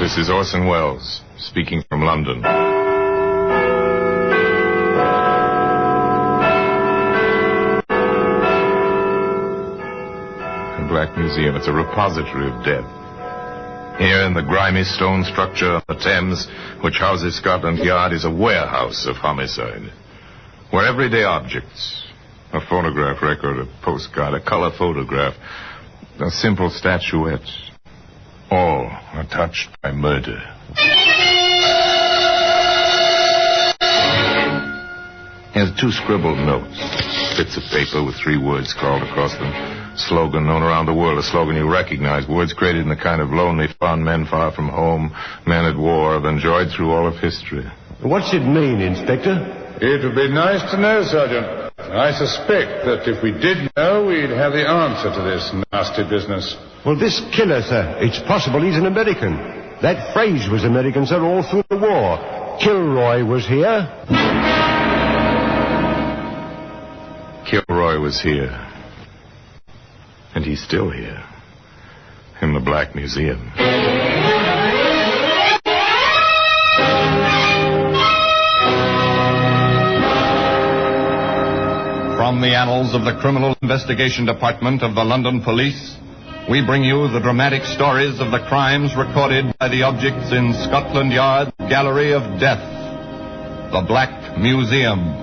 This is Orson Welles, speaking from London. The Black Museum, it's a repository of death. Here in the grimy stone structure of the Thames, which houses Scotland Yard, is a warehouse of homicide, where everyday objects, a phonograph record, a postcard, a color photograph, a simple statuette, all are touched by murder. Here's 2 scribbled notes, bits of paper with 3 words scrawled across them. Slogan known around the world, a slogan you recognize. Words created in the kind of lonely fun men far from home, men at war, have enjoyed through all of history. What's it mean, Inspector? It would be nice to know, Sergeant. I suspect that if we did know, we'd have the answer to this nasty business. Well, this killer, sir, it's possible he's an American. That phrase was American, sir, all through the war. Kilroy was here. Kilroy was here. And he's still here. In the Black Museum. From the annals of the Criminal Investigation Department of the London Police, we bring you the dramatic stories of the crimes recorded by the objects in Scotland Yard's Gallery of Death, the Black Museum.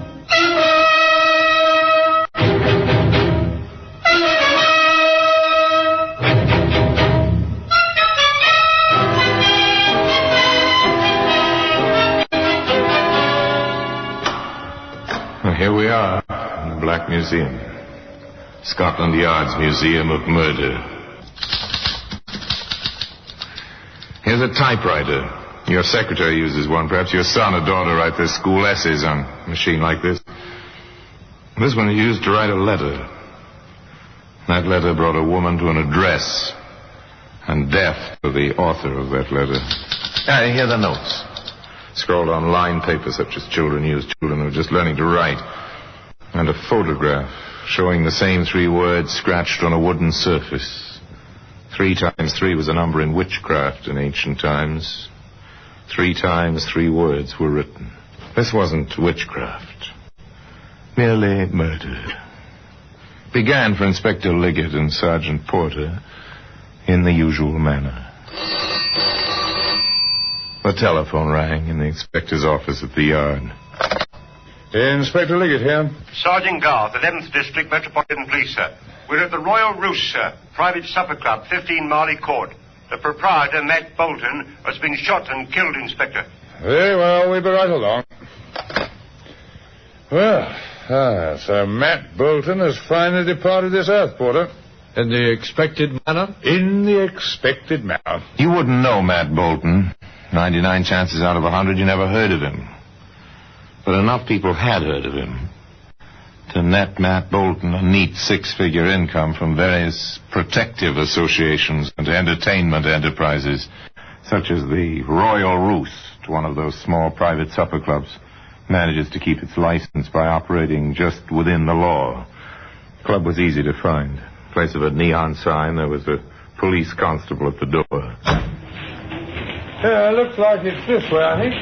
Here we are, in the Black Museum. Scotland Yard's Museum of Murder. Here's a typewriter. Your secretary uses one. Perhaps your son or daughter write their school essays on a machine like this. This one is used to write a letter. That letter brought a woman to an address, and death to the author of that letter. Here are the notes. Scrawled on lined paper such as children use, children who are just learning to write. And a photograph showing the same 3 words scratched on a wooden surface. 3 times 3 was a number in witchcraft in ancient times. 3 times 3 words were written. This wasn't witchcraft. Merely murder. Began for Inspector Liggett and Sergeant Porter in the usual manner. The telephone rang in the inspector's office at the yard. Inspector Liggett here. Sergeant Garth, 11th District Metropolitan Police, sir. We're at the Royal Roost, sir. Private supper club, 15 Marley Court. The proprietor, Matt Bolton, has been shot and killed, Inspector. Very well, we'll be right along. Well, so Matt Bolton has finally departed this earth, Porter. In the expected manner? In the expected manner. You wouldn't know Matt Bolton. 99 chances out of 100 you never heard of him. But enough people had heard of him to net Matt Bolton a neat 6-figure income from various protective associations and entertainment enterprises, such as the Royal Roost, one of those small private supper clubs, manages to keep its license by operating just within the law. The club was easy to find. In place of a neon sign, there was a police constable at the door. Yeah, looks like it's this way, I think.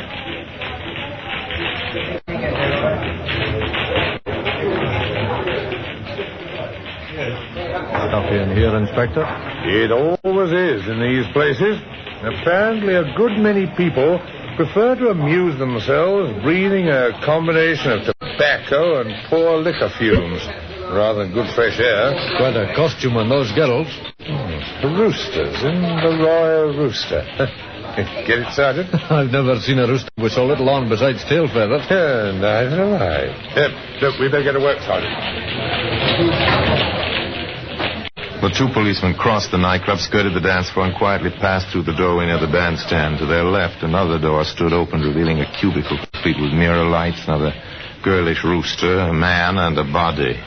Stuff in here, Inspector? It always is in these places. Apparently a good many people prefer to amuse themselves breathing a combination of tobacco and poor liquor fumes rather than good fresh air. Quite a costume on those girls. The roosters in the Royal Rooster. Get it, Sergeant? I've never seen a rooster with so little on besides tail feathers. Neither have I. Look, we better get to work, Sergeant. The 2 policemen crossed the nightclub, skirted the dance floor, and quietly passed through the doorway near the bandstand. To their left, another door stood open, revealing a cubicle complete with mirror lights, another girlish rooster, a man, and a body.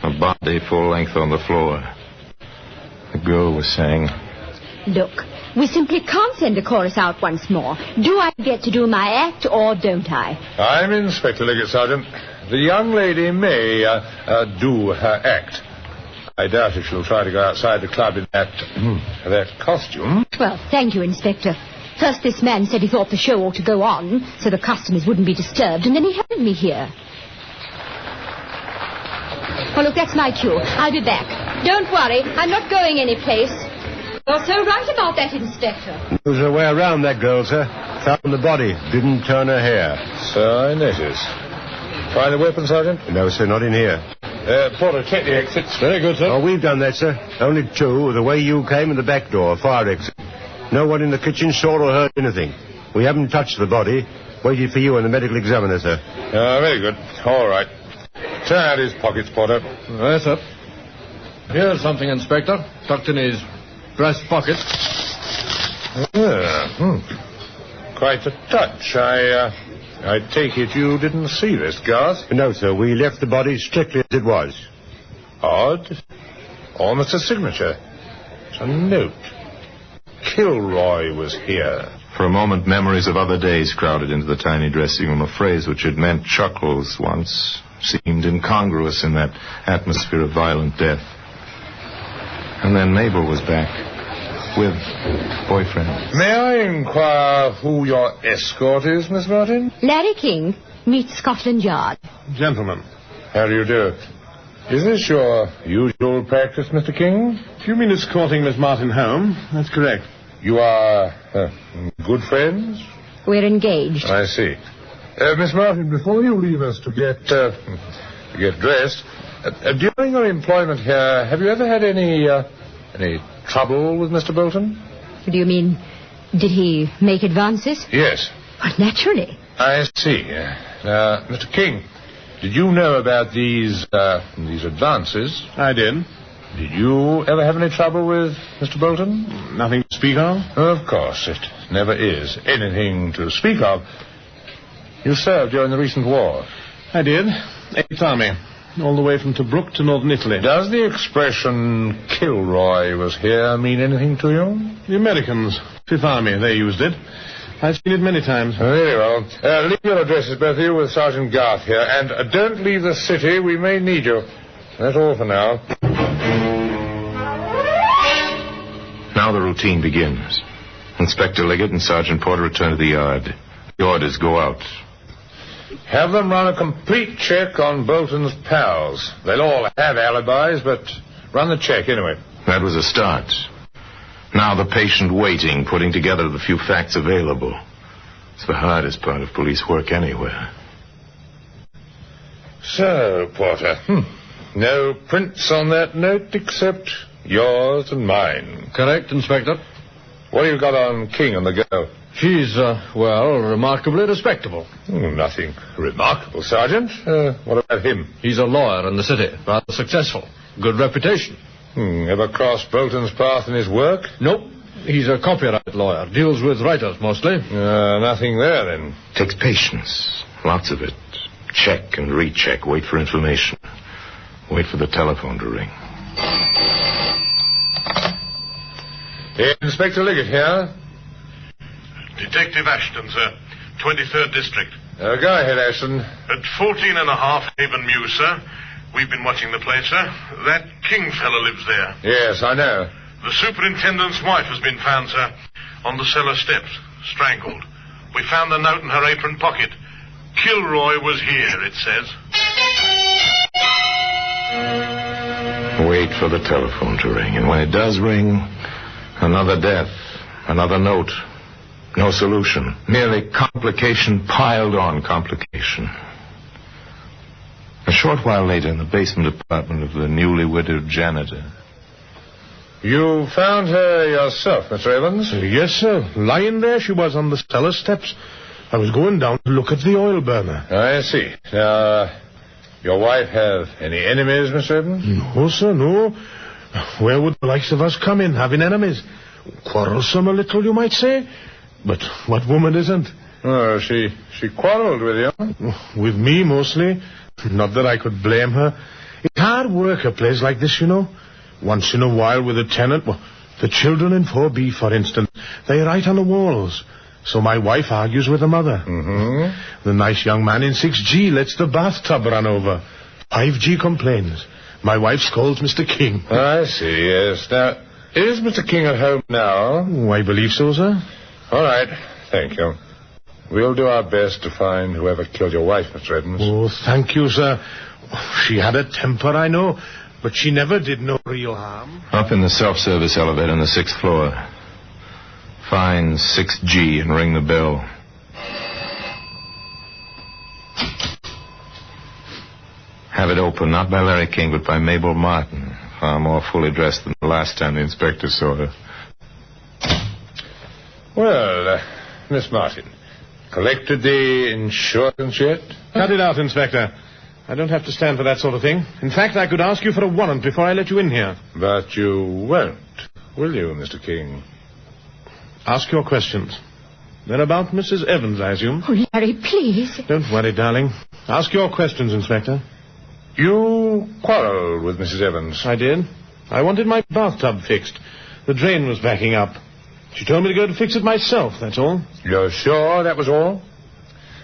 A body full length on the floor. The girl was saying, "Look, we simply can't send a chorus out once more. Do I get to do my act or don't I?" I'm Inspector Liggett, Sergeant. The young lady may do her act. I doubt if she'll try to go outside the club in that costume. Well, thank you, Inspector. First, this man said he thought the show ought to go on, so the customers wouldn't be disturbed, and then he handed me here. Well, look, that's my cue. I'll be back. Don't worry, I'm not going anyplace. You're so right about that, Inspector. There was a way around that girl, sir. Found the body. Didn't turn her hair. So I notice. Find the weapon, Sergeant? No, sir, not in here. Porter, check the exits. Very good, sir. Oh, we've done that, sir. Only two. The way you came and the back door, fire exit. No one in the kitchen saw or heard anything. We haven't touched the body. Waited for you and the medical examiner, sir. Very good. All right. Turn out his pockets, Porter. Yes, sir. Here's something, Inspector. Tucked in his breast pocket. Quite a touch. I take it you didn't see this, Garth? No, sir. We left the body strictly as it was. Odd. Almost a signature. It's a note. Kilroy was here. For a moment, memories of other days crowded into the tiny dressing room. A phrase which had meant chuckles once seemed incongruous in that atmosphere of violent death. And then Mabel was back with boyfriend. May I inquire who your escort is, Miss Martin? Larry King, meet Scotland Yard. Gentlemen, how do you do? Is this your usual practice, Mr. King? If you mean escorting Miss Martin home, that's correct. You are good friends? We're engaged. I see. Miss Martin, before you leave us to get dressed, during your employment here, have you ever had any trouble with Mr. Bolton? Do you mean, did he make advances? Yes. Well, naturally. I see. Mr. King, did you know about these advances? I did. Did you ever have any trouble with Mr. Bolton? Nothing to speak of? Of course, it never is anything to speak of. You served during the recent war. I did. 8th Army. All the way from Tobruk to northern Italy. Does the expression Kilroy was here mean anything to you? The Americans, 5th Army, they used it. I've seen it many times. Very well. Leave your addresses, both of you, with Sergeant Garth here. And don't leave the city. We may need you. That's all for now. Now the routine begins. Inspector Liggett and Sergeant Porter return to the yard. The orders go out. Have them run a complete check on Bolton's pals. They'll all have alibis, but run the check anyway. That was a start. Now the patient waiting, putting together the few facts available. It's the hardest part of police work anywhere. So, Porter, no prints on that note except yours and mine. Correct, Inspector. What have you got on King and the girl? She's, remarkably respectable. Nothing remarkable, Sergeant. What about him? He's a lawyer in the city, rather successful. Good reputation. Ever crossed Bolton's path in his work? Nope. He's a copyright lawyer. Deals with writers, mostly. Nothing there, then. Takes patience. Lots of it. Check and recheck. Wait for information. Wait for the telephone to ring. Inspector Liggett here. Detective Ashton, sir. 23rd District. Go ahead, Ashton. At 14.5 Haven Mews, sir. We've been watching the place, sir. That King fellow lives there. Yes, I know. The superintendent's wife has been found, sir, on the cellar steps, strangled. We found the note in her apron pocket. Kilroy was here, it says. Wait for the telephone to ring. And when it does ring, another death, another note. No solution. Merely complication piled on complication. A short while later, in the basement apartment of the newly widowed janitor. You found her yourself, Mr. Evans? Yes, sir. Lying there she was on the cellar steps. I was going down to look at the oil burner. I see. Now, your wife have any enemies, Mr. Evans? No, sir, no. Where would the likes of us come in, having enemies? Quarrelsome a little, you might say. But what woman isn't? Oh, she quarreled with you? With me, mostly. Not that I could blame her. It's hard work, a place like this, you know. Once in a while with a tenant. Well, the children in 4B, for instance, they write on the walls. So my wife argues with the mother. The nice young man in 6G lets the bathtub run over. 5G complains. My wife scolds Mr. King. I see, yes. Now, Is Mr. King at home now? Oh, I believe so, sir. All right. Thank you. We'll do our best to find whoever killed your wife, Mr. Evans. Oh, thank you, sir. She had a temper, I know, but she never did no real harm. Up in the self-service elevator on the 6th floor. Find 6G and ring the bell. Have it opened, not by Larry King, but by Mabel Martin. Far more fully dressed than the last time the inspector saw her. Well, Miss Martin, collected the insurance yet? Cut it out, Inspector. I don't have to stand for that sort of thing. In fact, I could ask you for a warrant before I let you in here. But you won't, will you, Mr. King? Ask your questions. They're about Mrs. Evans, I assume. Oh, Larry, please. Don't worry, darling. Ask your questions, Inspector. You quarreled with Mrs. Evans. I did. I wanted my bathtub fixed. The drain was backing up. She told me to go to fix it myself, that's all. You're sure that was all?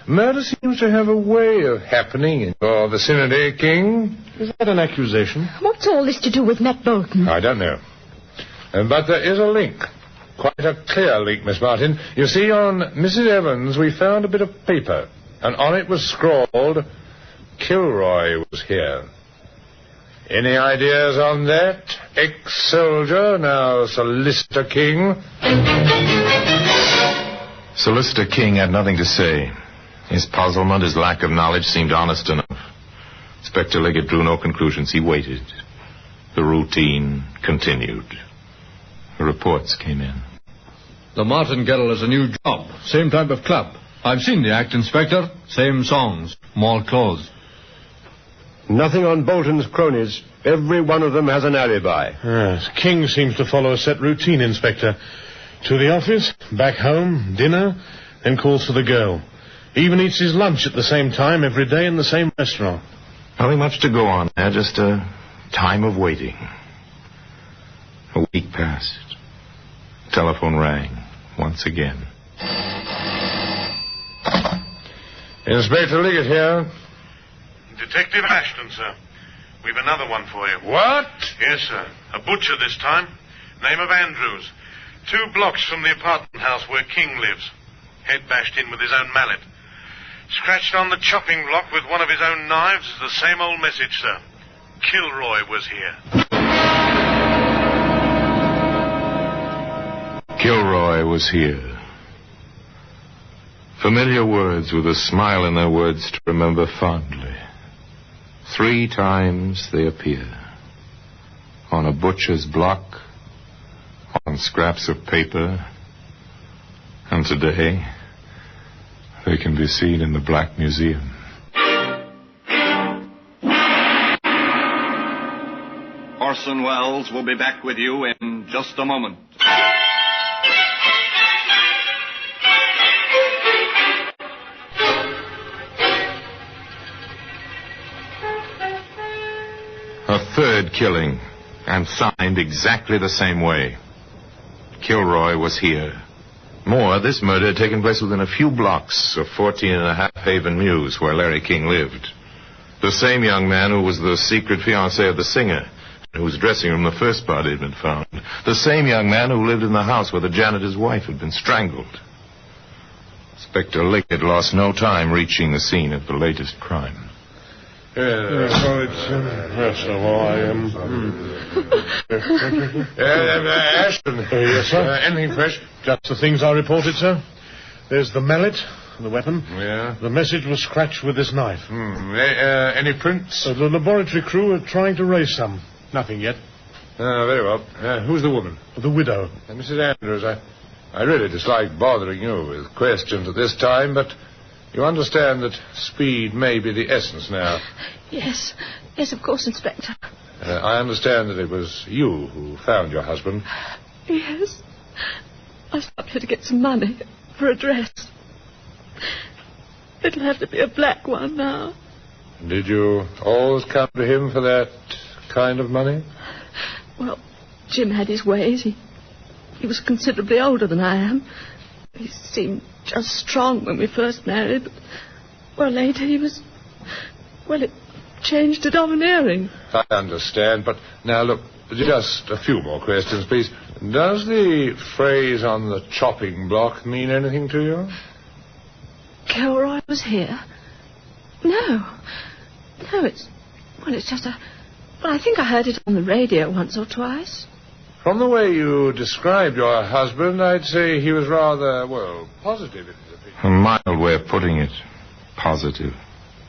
Murder seems to have a way of happening in your vicinity, King. Is that an accusation? What's all this to do with Matt Bolton? I don't know. But there is a link. Quite a clear link, Miss Martin. You see, on Mrs. Evans, we found a bit of paper, and on it was scrawled, Kilroy was here. Any ideas on that? Ex-soldier, now Solicitor King? Solicitor King had nothing to say. His puzzlement, his lack of knowledge seemed honest enough. Inspector Liggett drew no conclusions. He waited. The routine continued. The reports came in. The Martingale is a new job. Same type of club. I've seen the act, Inspector. Same songs. More clothes. Nothing on Bolton's cronies. Every one of them has an alibi. Yes, King seems to follow a set routine, Inspector. To the office, back home, dinner, then calls for the girl. Even eats his lunch at the same time every day in the same restaurant. Nothing much to go on there, just a time of waiting. A week passed. Telephone rang once again. Inspector Liggett here. Detective Ashton, sir. We've another one for you. What? Yes, sir. A butcher this time. Name of Andrews. 2 blocks from the apartment house where King lives. Head bashed in with his own mallet. Scratched on the chopping block with one of his own knives is the same old message, sir. Kilroy was here. Kilroy was here. Familiar words with a smile in their words to remember fondly. 3 times they appear. On a butcher's block, on scraps of paper, and today they can be seen in the Black Museum. Orson Welles will be back with you in just a moment. A 3rd killing, and signed exactly the same way. Kilroy was here. More, this murder had taken place within a few blocks of 14.5 Haven Mews, where Larry King lived. The same young man who was the secret fiancé of the singer, whose dressing room the first body had been found. The same young man who lived in the house where the janitor's wife had been strangled. Inspector Liggett lost no time reaching the scene of the latest crime. First of all, I am... Ashton. Yes, sir? Anything fresh? Just the things I reported, sir. There's the mallet, the weapon. Yeah. The message was scratched with this knife. Any prints? The laboratory crew are trying to raise some. Nothing yet. Very well. Who's the woman? The widow. Mrs. Andrews, I really dislike bothering you with questions at this time, but you understand that speed may be the essence now. Yes. Yes, of course, Inspector. I understand that it was you who found your husband. Yes. I stopped here to get some money for a dress. It'll have to be a black one now. Did you always come to him for that kind of money? Well, Jim had his ways. He was considerably older than I am. He seemed just strong when we first married. But, well, later he was... Well, it changed to domineering. I understand, but now, look, just a few more questions, please. Does the phrase on the chopping block mean anything to you? Kilroy was here? No, it's just a... Well, I think I heard it on the radio once or twice. From the way you described your husband, I'd say he was rather, well, positive in his opinion. A mild way of putting it. Positive.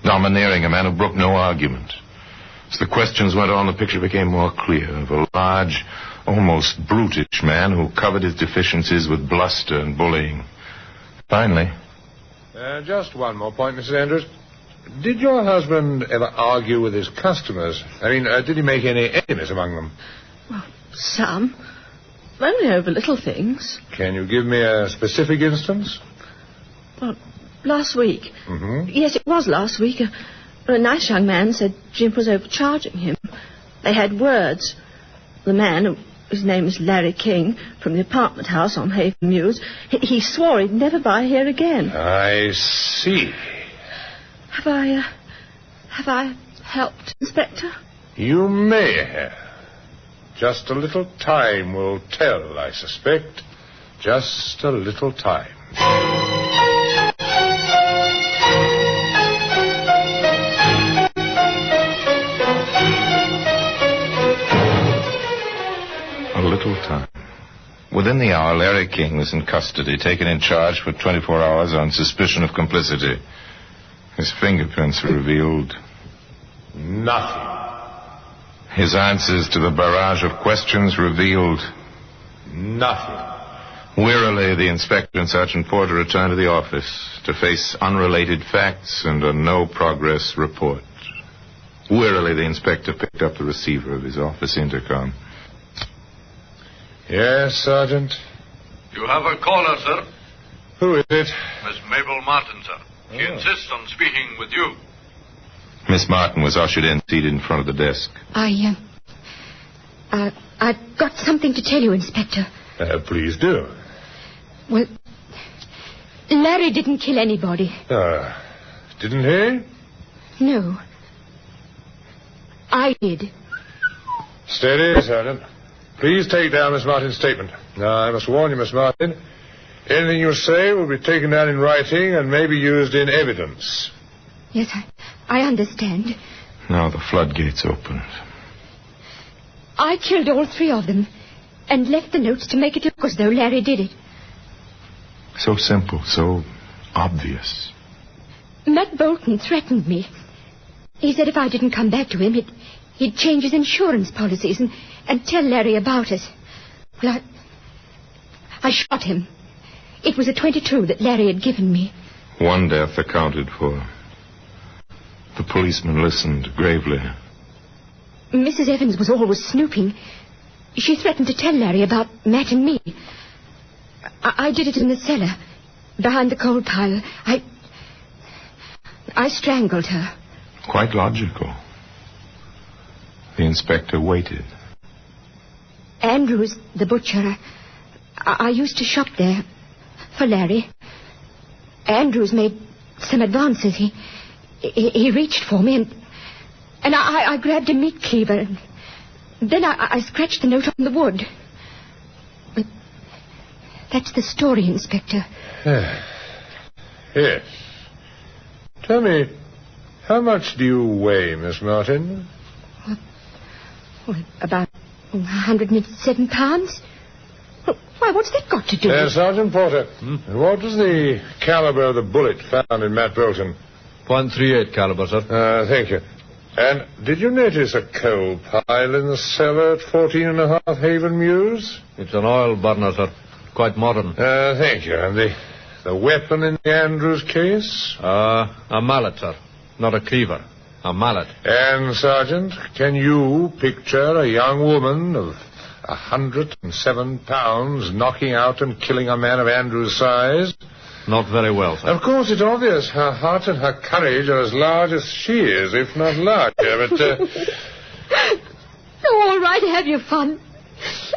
Domineering, a man who brooked no argument. As the questions went on, the picture became more clear of a large, almost brutish man who covered his deficiencies with bluster and bullying. Finally... just one more point, Mrs. Andrews. Did your husband ever argue with his customers? I mean, did he make any enemies among them? Well, some. Only over little things. Can you give me a specific instance? Well, last week. Mm-hmm. Yes, it was last week. A nice young man said Jim was overcharging him. They had words. The man, his name is Larry King, from the apartment house on Haven Mews, he swore he'd never buy here again. I see. Have I helped, Inspector? You may have. Just a little time will tell, I suspect. Just a little time. A little time. Within the hour, Larry King was in custody, taken in charge for 24 hours on suspicion of complicity. His fingerprints revealed... nothing. His answers to the barrage of questions revealed... nothing. Wearily, the inspector and Sergeant Porter returned to the office to face unrelated facts and a no-progress report. Wearily, the inspector picked up the receiver of his office intercom. Yes, Sergeant? You have a caller, sir. Who is it? Miss Mabel Martin, sir. She insists on speaking with you. Miss Martin was ushered in, seated in front of the desk. I've got something to tell you, Inspector. Please do. Well, Larry didn't kill anybody. Didn't he? No. I did. Steady, Sergeant. Please take down Miss Martin's statement. Now, I must warn you, Miss Martin, anything you say will be taken down in writing and may be used in evidence. Yes, I understand. Now the floodgates opened. I killed all three of them and left the notes to make it look as though Larry did it. So simple, so obvious. Matt Bolton threatened me. He said if I didn't come back to him, he'd change his insurance policies and tell Larry about it. Well, I shot him. It was a .22 that Larry had given me. One death accounted for. The policeman listened gravely. Mrs. Evans was always snooping. She threatened to tell Larry about Matt and me. I did it in the cellar, behind the coal pile. I strangled her. Quite logical. The inspector waited. Andrews, the butcher, I used to shop there for Larry. Andrews made some advances. He reached for me and I grabbed a meat cleaver and then I scratched the note on the wood. But that's the story, Inspector. Yes. Tell me, how much do you weigh, Miss Martin? Well, about 107 pounds. Why, what's that got to do with... Sergeant Porter, what was the caliber of the bullet found in Matt Bolton? .38 caliber, sir. Thank you. And did you notice a coal pile in the cellar at 14.5 Haven Mews? It's an oil burner, sir. Quite modern. Thank you. And the weapon in the Andrews case? A mallet, sir. Not a cleaver. A mallet. And, Sergeant, can you picture a young woman of 107 pounds knocking out and killing a man of Andrews' size? Not very well, sir. Of course, it's obvious her heart and her courage are as large as she is, if not larger, but... Oh, all right, have your fun.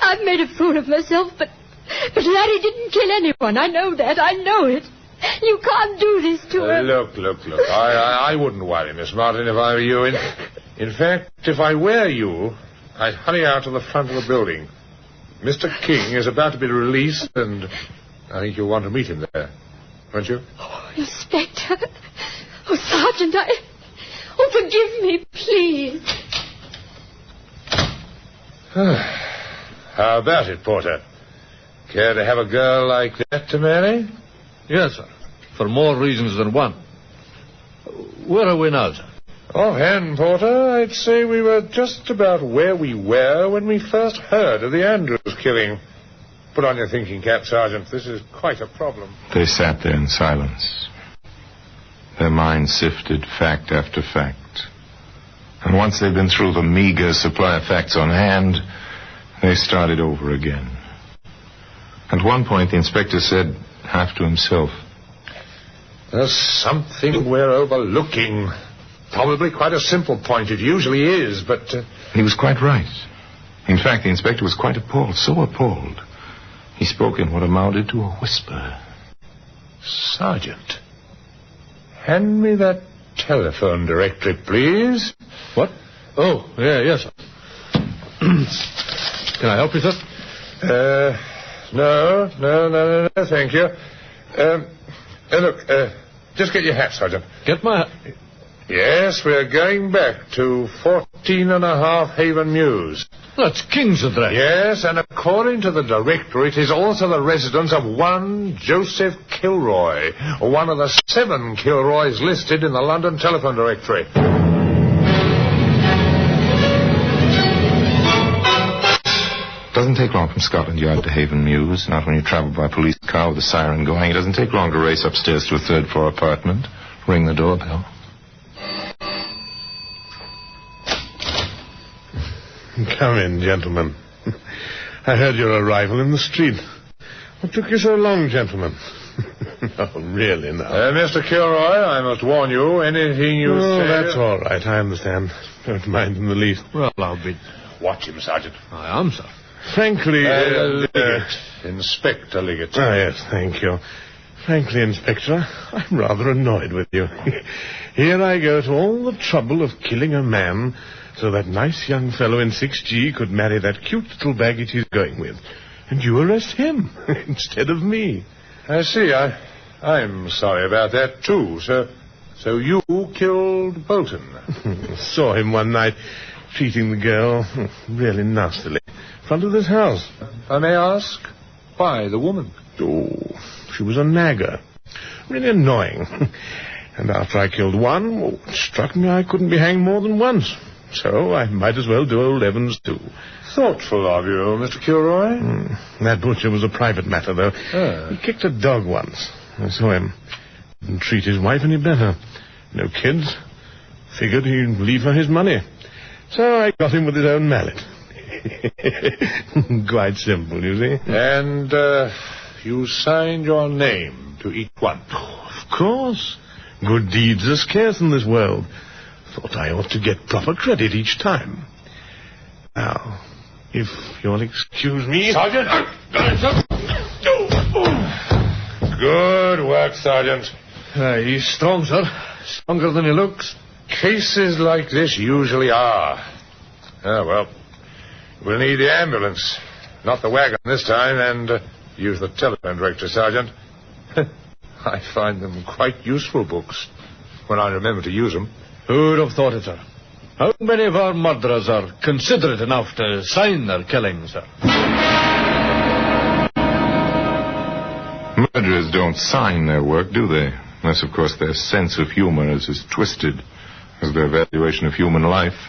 I've made a fool of myself, but Larry didn't kill anyone. I know that. I know it. You can't do this to her. Look. I wouldn't worry, Miss Martin, if I were you. In fact, if I were you, I'd hurry out to the front of the building. Mr. King is about to be released, and I think you'll want to meet him there, won't you? Oh, Inspector. Oh, Sergeant, Oh, forgive me, please. How about it, Porter? Care to have a girl like that to marry? Yes, sir. For more reasons than one. Where are we now, sir? Offhand, Porter, I'd say we were just about where we were when we first heard of the Andrews killing. Put on your thinking cap, Sergeant. This is quite a problem. They sat there in silence. Their minds sifted fact after fact. And once they'd been through the meager supply of facts on hand, they started over again. At one point, the inspector said, half to himself, "There's something we're overlooking. Probably quite a simple point. It usually is, but..." He was quite right. In fact, the inspector was quite appalled, so appalled. He spoke in what amounted to a whisper. "Sergeant, hand me that telephone directory, please." What? Oh, yes, sir. Can I help you, sir? No, thank you. Look, just get your hat, Sergeant. Get my hat? Yes, we're going back to 14.5 Haven Mews. That's King's address. Yes, and according to the directory, it is also the residence of one Joseph Kilroy, one of the 7 Kilroys listed in the London telephone directory. It doesn't take long from Scotland Yard to Haven Mews, not when you travel by police car with a siren going. It doesn't take long to race upstairs to a third-floor apartment, ring the doorbell. Come in, gentlemen. I heard your arrival in the street. What took you so long, gentlemen? Oh, really, now. Mr. Kilroy, I must warn you, anything you say... Oh, that's all right, I understand. Don't mind in the least. Well, I'll be... Watch him, Sergeant. I am, sir. Frankly... Liggett. Inspector Liggett. Ah, yes, thank you. Frankly, Inspector, I'm rather annoyed with you. Here I go to all the trouble of killing a man so that nice young fellow in 6G could marry that cute little baggage he's going with. And you arrest him instead of me. I see. I'm sorry about that, too. So you killed Bolton? Saw him one night treating the girl really nastily in front of this house. I may ask, why the woman? Oh, she was a nagger. Really annoying. And after I killed one, it struck me I couldn't be hanged more than once. So I might as well do old Evans, too. Thoughtful of you, Mr. Kilroy. That butcher was a private matter, though. He kicked a dog once. I saw him. Didn't treat his wife any better. No kids. Figured he'd leave her his money. So I got him with his own mallet. Quite simple, you see. And you signed your name to each one? Oh, of course. Good deeds are scarce in this world. Thought I ought to get proper credit each time. Now, if you'll excuse me... Sergeant! Good work, Sergeant. He's strong, sir. Stronger than he looks. Cases like this usually are. Well, we'll need the ambulance. Not the wagon this time, and use the telephone directory, Sergeant. I find them quite useful books when I remember to use them. Who'd have thought it, sir? How many of our murderers are considerate enough to sign their killings, sir? Murderers don't sign their work, do they? Unless, of course, their sense of humor is as twisted as their valuation of human life.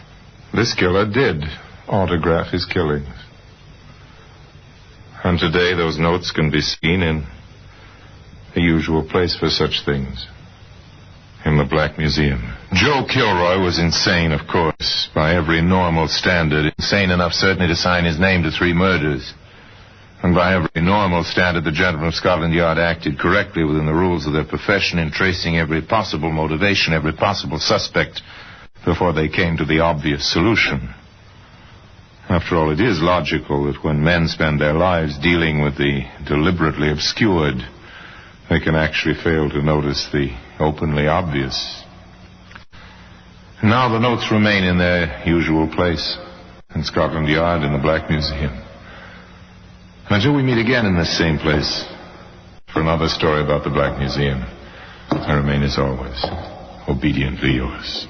This killer did autograph his killings. And today those notes can be seen in the usual place for such things. In the Black Museum. Joe Kilroy was insane, of course, by every normal standard. Insane enough, certainly, to sign his name to 3 murders. And by every normal standard, the gentlemen of Scotland Yard acted correctly within the rules of their profession in tracing every possible motivation, every possible suspect, before they came to the obvious solution. After all, it is logical that when men spend their lives dealing with the deliberately obscured, they can actually fail to notice the openly obvious. Now the notes remain in their usual place, in Scotland Yard in the Black Museum. Until we meet again in this same place for another story about the Black Museum, I remain as always, obediently yours.